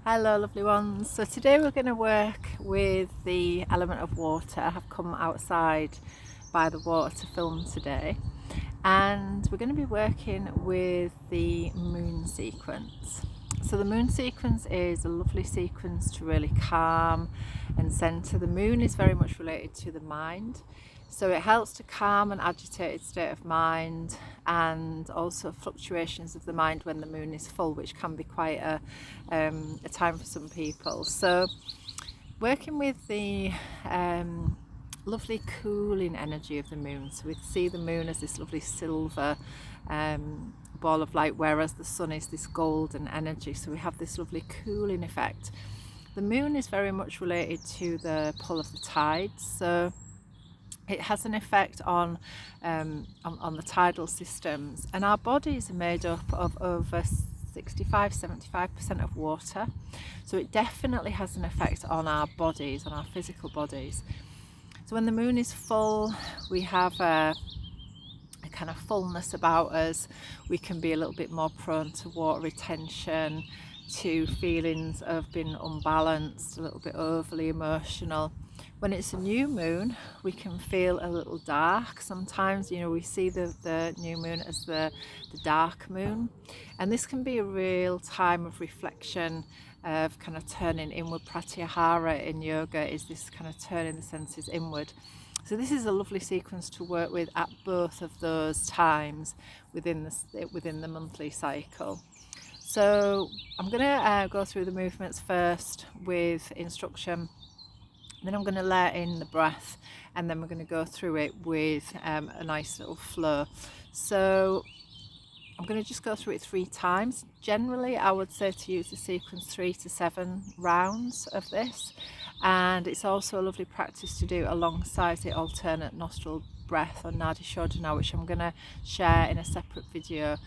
Hello lovely ones. So today we're going to work with the element of water. I have come outside by the water to film today, and we're going to be working with the moon sequence. So the moon sequence is a lovely sequence to really calm and center. The moon is very much related to the mind. So it helps to calm an agitated state of mind, and also fluctuations of the mind when the moon is full, which can be quite a time for some people. So working with the lovely cooling energy of the moon. So we see the moon as this lovely silver ball of light, whereas the sun is this golden energy. So we have this lovely cooling effect. The moon is very much related to the pull of the tides. So it has an effect on the tidal systems, and our bodies are made up of over 65-75% of water, so it definitely has an effect on our bodies, on our physical bodies. So when the moon is full, we have a kind of fullness about us. We can be a little bit more prone to water retention, to feelings of being unbalanced, a little bit overly emotional. When it's a new moon, we can feel a little dark. Sometimes, we see the new moon as the dark moon. And this can be a real time of reflection, of kind of turning inward. Pratyahara in yoga is this kind of turning the senses inward. So this is a lovely sequence to work with at both of those times within the monthly cycle. So I'm going to go through the movements first with instruction, then I'm going to layer in the breath, and then we're going to go through it with a nice little flow. So I'm going to just go through it 3 times. Generally, I would say to use the sequence 3 to 7 rounds of this, and it's also a lovely practice to do alongside the alternate nostril breath or Nadi Shodhana, which I'm going to share in a separate video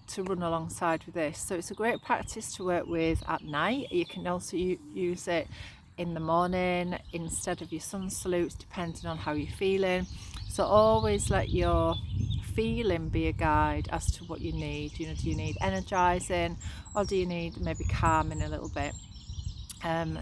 to run alongside with this. So it's a great practice to work with at night. You can also use it in the morning instead of your sun salutes, depending on how you're feeling. So always let your feeling be a guide as to what you need. Do you need energizing, or do you need maybe calming a little bit?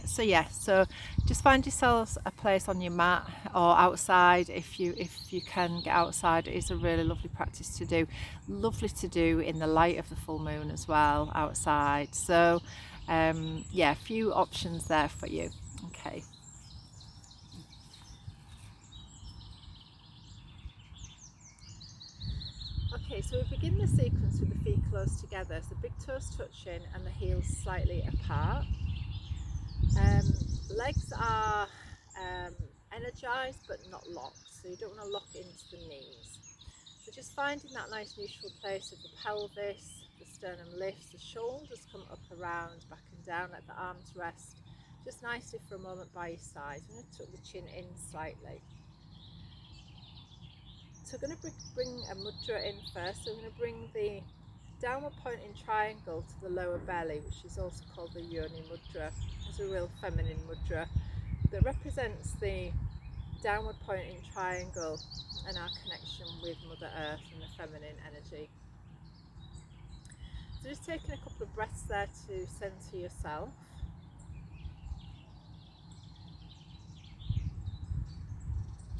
So just find yourselves a place on your mat or outside. If you can get outside, it is a really lovely practice to do. Lovely to do in the light of the full moon as well outside. So a few options there for you. Okay. Okay, so we begin the sequence with the feet close together, so the big toes touching and the heels slightly apart. Legs are energized but not locked, so you don't want to lock into the knees. So just finding that nice neutral place of the pelvis, the sternum lifts, the shoulders come up around, back and down, let the arms rest just nicely for a moment by your side. I'm going to tuck the chin in slightly. So we're going to bring a mudra in first. So we're going to bring the downward pointing triangle to the lower belly, which is also called the Yoni Mudra. It's a real feminine mudra that represents the downward pointing triangle and our connection with Mother Earth and the feminine energy. So just taking a couple of breaths there to center yourself.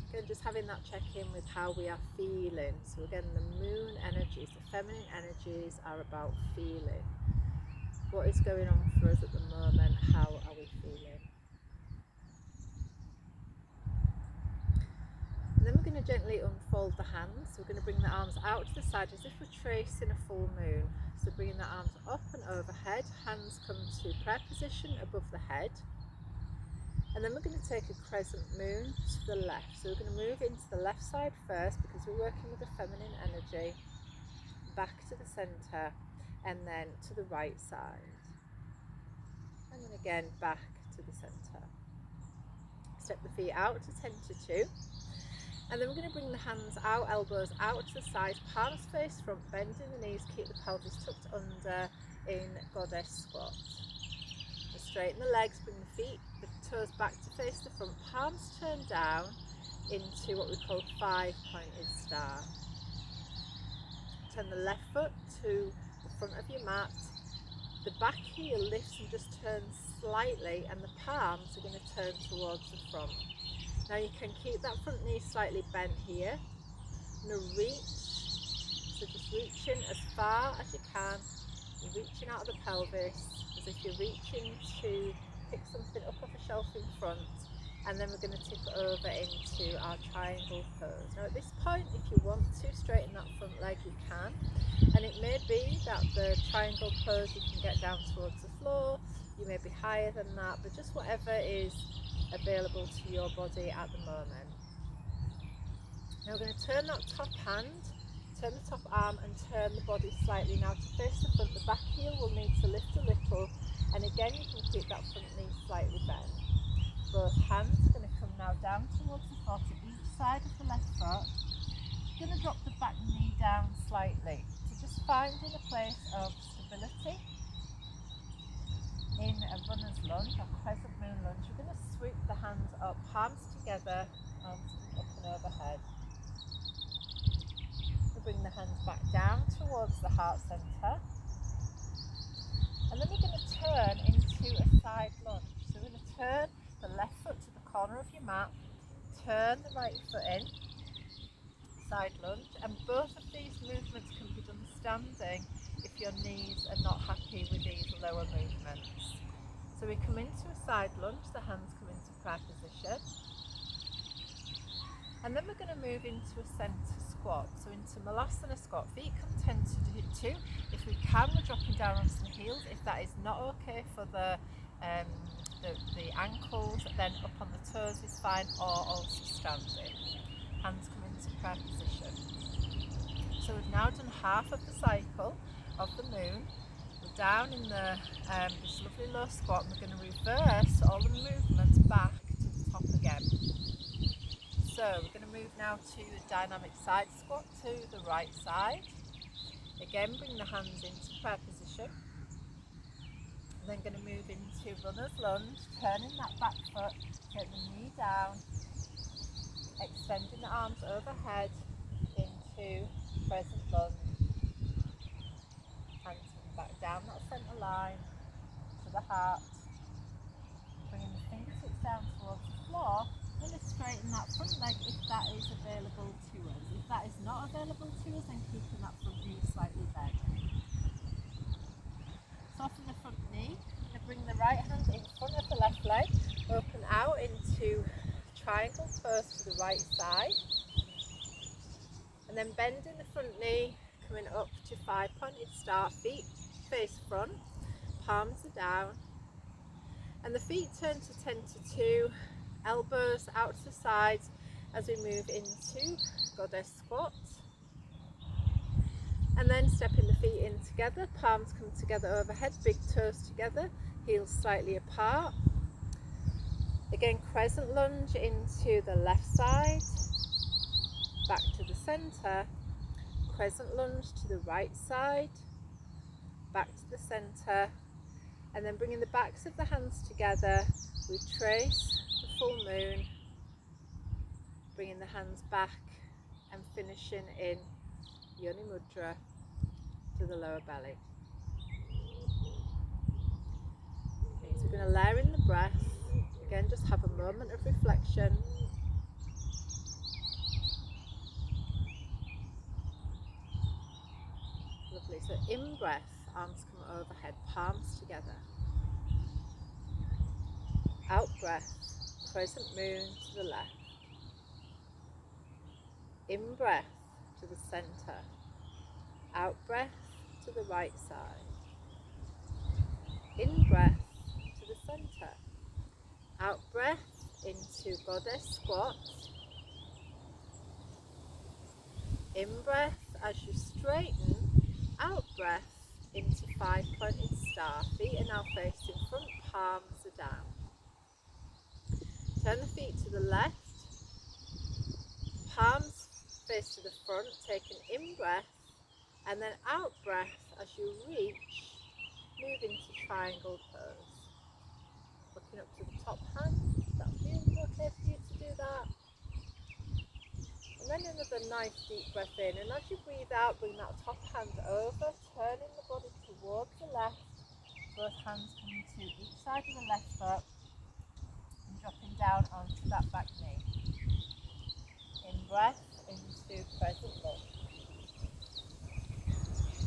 Again, just having that check-in with how we are feeling. So again, the moon energies, the feminine energies are about feeling. What is going on for us at the moment? How are we feeling? And then we're going to gently unfold the hands. So we're going to bring the arms out to the side as if we're tracing a full moon. So bringing the arms up and overhead, hands come to prayer position above the head. And then we're going to take a crescent moon to the left. So we're going to move into the left side first because we're working with the feminine energy, back to the center, and then to the right side. And then again back to the center. Step the feet out to 10 to 2. And then we're going to bring the hands out, elbows out to the side, palms face front, bending the knees, keep the pelvis tucked under in goddess squat. Straighten the legs, bring the feet, the toes back to face the front, palms turned down into what we call 5-pointed star. Turn the left foot to the front of your mat, The back heel lifts and just turns slightly, and the palms are going to turn towards the front. Now you can keep that front knee slightly bent here. I'm going to reach, so just reaching as far as you can. You're reaching out of the pelvis as if you're reaching to pick something up off a shelf in front, and then we're going to tip over into our triangle pose. Now at this point, if you want to straighten that front leg, you can, and it may be that the triangle pose you can get down towards the floor, you may be higher than that, but just whatever is available to your body at the moment. Now we're going to turn that top hand, turn the top arm and turn the body slightly. Now to face the front, the back heel will need to lift a little, and again you can keep that front knee slightly bent. Both hands are going to come now down towards the floor to each side of the left foot. You're going to drop the back knee down slightly. So just finding a place of stability. In a runner's lunge or crescent moon lunge, we're going to sweep the hands up, palms together, arms up and overhead. We'll bring the hands back down towards the heart centre. And then we're going to turn into a side lunge. So we're going to turn the left foot to the corner of your mat, turn the right foot in, side lunge, and both of these movements can be done standing if your knees are not happy with these lower movements. So we come into a side lunge, the hands come into prayer position, and then we're going to move into a centre squat, so into Malasana squat. Feet come tend to do two. If we can, we're dropping down onto the heels. If that is not okay for the ankles, then up on the toes is fine, or also standing. Hands come into prayer position. So we've now done half of the cycle of the moon. We're down in this lovely low squat, and we're going to reverse all the movements back to the top again. So we're going to move now to a dynamic side squat to the right side. Again, bring the hands into prayer position. And then going to move into runner's lunge, turning that back foot, take the knee down, extending the arms overhead into crescent lunge. Hands come back down that centre line to the heart. Bringing the fingertips down towards the floor. We're going to straighten that front leg if that is available to us. If that is not available to us, then keeping that front knee slightly bent. Soften the front knee. Bring the right hand in front of the left leg, open out into triangle pose to the right side, and then bending the front knee, coming up to 5-pointed star, feet face front, palms are down, and the feet turn to 10 to 2, elbows out to the sides as we move into goddess squat. And then stepping the feet in together, palms come together overhead, big toes together, heels slightly apart. Again, crescent lunge into the left side, back to the centre, crescent lunge to the right side, back to the centre, and then bringing the backs of the hands together, we trace the full moon, bringing the hands back and finishing in Yoni Mudra to the lower belly. Okay, so we're going to layer in the breath. Again, just have a moment of reflection. Lovely. So in breath, arms come overhead, palms together. Out breath, crescent moon to the left. In breath to the centre. Out breath to the right side. In breath to the centre. Out breath into goddess squat. In breath as you straighten. Out breath into 5-pointed star. Feet are now facing front, palms are down. Turn the feet to the left. Palms face to the front, take an in breath, and then out breath as you reach, move into triangle pose. Looking up to the top hand, that feels okay for you to do that. And then another nice deep breath in, and as you breathe out, bring that top hand over, turning the body towards the left, both hands coming to each side of the left foot and dropping down onto that back knee. In breath into crescent lunge.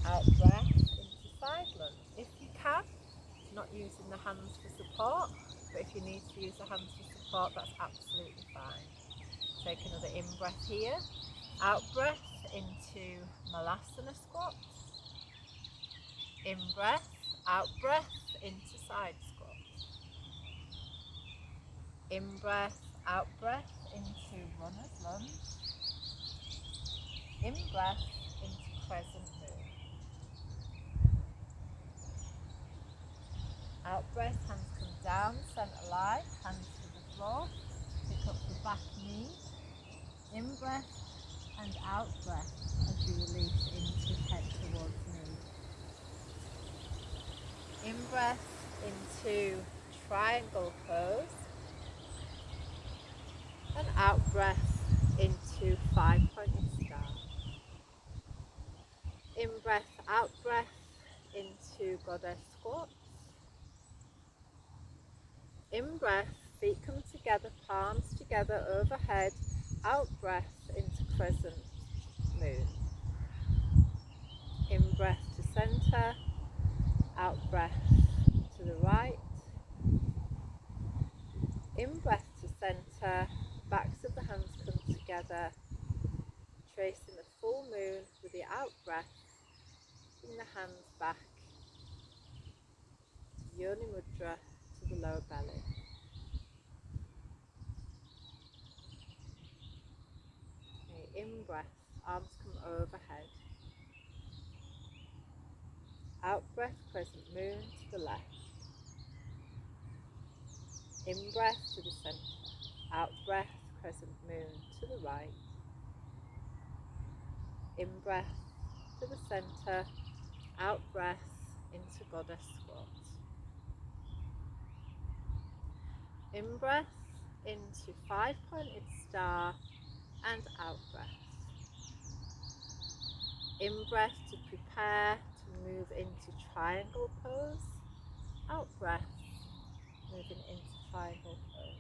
Out breath into side lunge. If you can, not using the hands for support, but if you need to use the hands for support, that's absolutely fine. Take another in breath here. Out breath into Malasana squat. In breath, out breath into side squat. In breath, out breath into runner's lunge. In breath into crescent moon. Out breath, hands come down, centre line, hands to the floor. Pick up the back knee. In breath and out breath as you release into head towards knee. In breath into triangle pose. And out breath into 5-pointed star. In breath, out breath into goddess squat. In breath, feet come together, palms together overhead. Out breath into crescent moon. In breath to center. Out breath to the right. In breath to center. Backs of the hands come together, tracing the full moon with the out breath. Bring the hands back to Yoni Mudra, to the lower belly. Okay, in breath, arms come overhead. Out breath, crescent moon to the left. In breath to the center. Out breath, crescent moon to the right. In breath to the center. Out breath into goddess squat. In breath into 5-pointed star and out breath. In breath to prepare to move into triangle pose. Out breath, moving into triangle pose.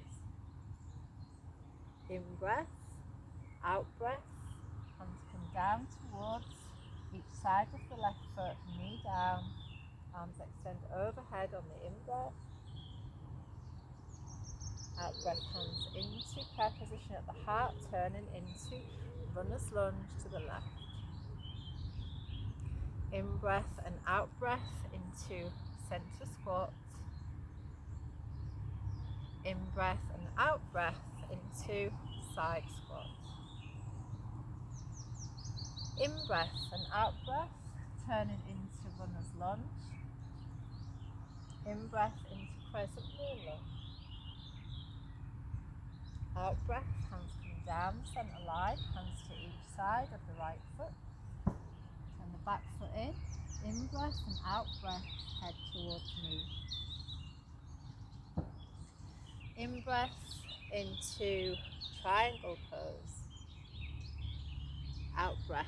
In breath, out breath, hands come down towards each side of the left foot, knee down, arms extend overhead on the in breath. Out breath, hands into prayer position at the heart, turning into runner's lunge to the left. In breath and out breath into center squat. In breath and out breath into side squat. In breath and out breath, turning into runner's lunge. In breath into crescent moon lunge. Out breath, hands come down, centre line, hands to each side of the right foot. Turn the back foot in. In breath and out breath, head towards knee. In breath into triangle pose. Out breath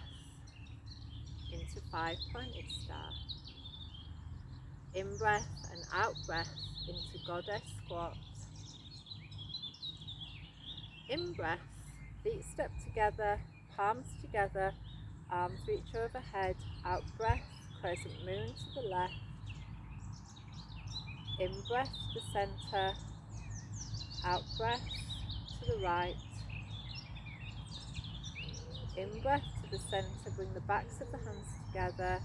into 5-pointed star. In breath and out breath into goddess squat. In breath, feet step together, palms together, arms reach overhead. Out breath, crescent moon to the left. In breath to the center. Out breath to the right. In breath to the center, bring the backs of the hands together.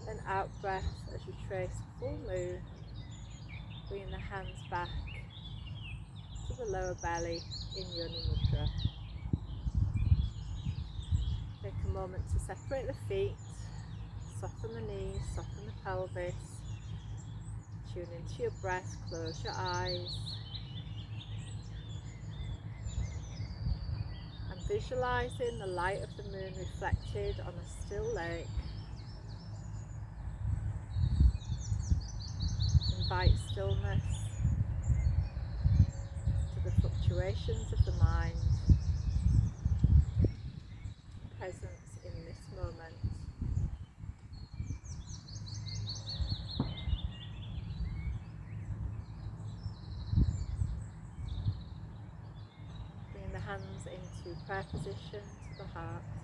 Then out breath as you trace full moon, bringing the hands back to the lower belly in Yoni Mudra. Take a moment to separate the feet, soften the knees, soften the pelvis, tune into your breath, close your eyes. And visualizing the light of the moon reflected on a still lake. Invite stillness to the fluctuations of the mind, presence in this moment. hands into prayer position to the heart.